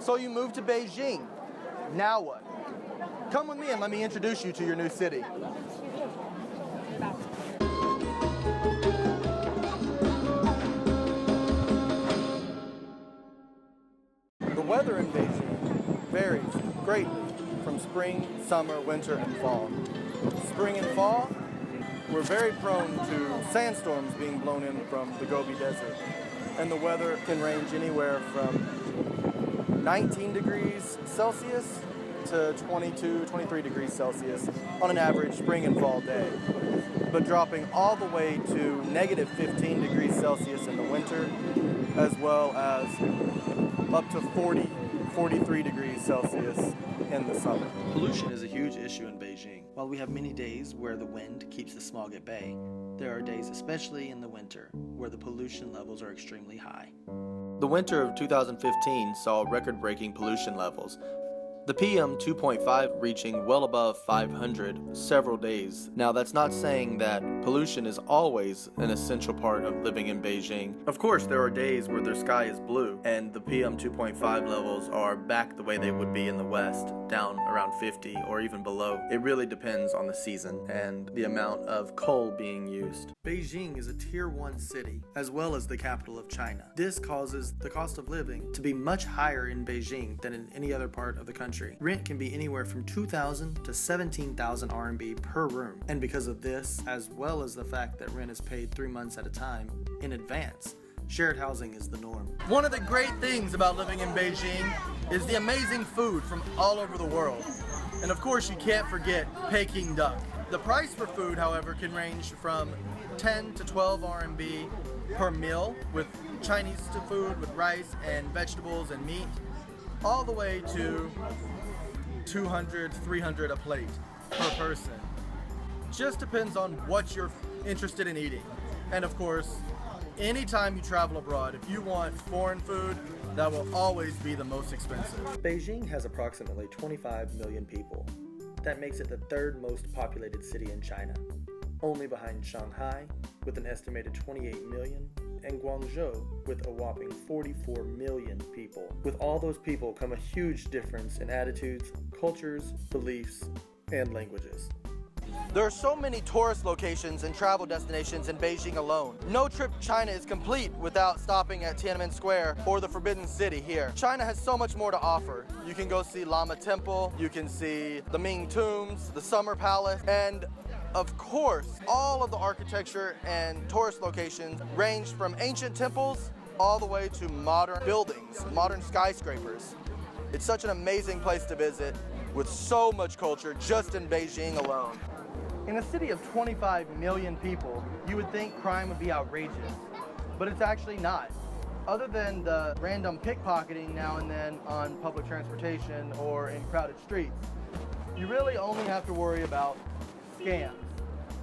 So you moved to Beijing. Now what? Come with me and let me introduce you to your new city. The weather in Beijing varies greatly from spring, summer, winter, and fall. Spring and fall, we're very prone to sandstorms being blown in from the Gobi Desert. And the weather can range anywhere from 19 degrees Celsius to 22, 23 degrees Celsius on an average spring and fall day, but dropping all the way to negative 15 degrees Celsius in the winter, as well as up to 40, 43 degrees Celsius in the summer. Pollution is a huge issue in Beijing. While we have many days where the wind keeps the smog at bay, there are days, especially in the winter, where the pollution levels are extremely high. The winter of 2015 saw record-breaking pollution levels. The PM 2.5 reaching well above 500 several days. Now that's not saying that pollution is always an essential part of living in Beijing. Of course there are days where the sky is blue and the PM 2.5 levels are back the way they would be in the west, down around 50 or even below. It really depends on the season and the amount of coal being used. Beijing is a Tier 1 city, as well as the capital of China. This causes the cost of living to be much higher in Beijing than in any other part of the country. Rent can be anywhere from 2,000 to 17,000 RMB per room. And because of this, as well as the fact that rent is paid 3 months at a time in advance, shared housing is the norm. One of the great things about living in Beijing is the amazing food from all over the world. And of course you can't forget Peking duck. The price for food, however, can range from 10 to 12 RMB per meal with Chinese food with rice and vegetables and meat, all the way to 200, 300 a plate per person. Just depends on what you're interested in eating. And of course, anytime you travel abroad, if you want foreign food, that will always be the most expensive. Beijing has approximately 25 million people. That makes it the third most populated city in China, only behind Shanghai with an estimated 28 million and Guangzhou with a whopping 44 million people. With all those people come a huge difference in attitudes, cultures, beliefs, and languages. There are so many tourist locations and travel destinations in Beijing alone. No trip to China is complete without stopping at Tiananmen Square or the Forbidden City here. China has so much more to offer. You can go see Lama Temple, you can see the Ming Tombs, the Summer Palace, and of course, all of the architecture and tourist locations range from ancient temples all the way to modern buildings, modern skyscrapers. It's such an amazing place to visit with so much culture just in Beijing alone. In a city of 25 million people, you would think crime would be outrageous, but it's actually not. Other than the random pickpocketing now and then on public transportation or in crowded streets, you really only have to worry about scams,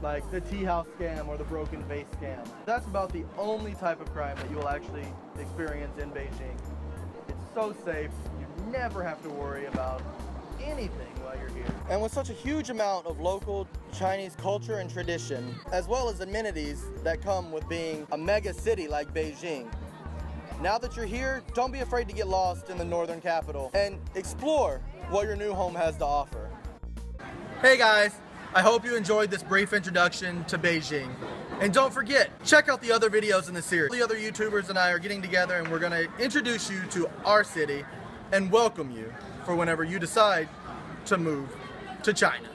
like the tea house scam or the broken vase scam. That's about the only type of crime that you will actually experience in Beijing. It's so safe, you never have to worry about anything while you're here. And with such a huge amount of local Chinese culture and tradition, as well as amenities that come with being a mega city like Beijing, now that you're here, don't be afraid to get lost in the northern capital and explore what your new home has to offer. Hey guys, I hope you enjoyed this brief introduction to Beijing. And don't forget, check out the other videos in the series. The other YouTubers and I are getting together and we're gonna introduce you to our city and welcome you for whenever you decide to move to China.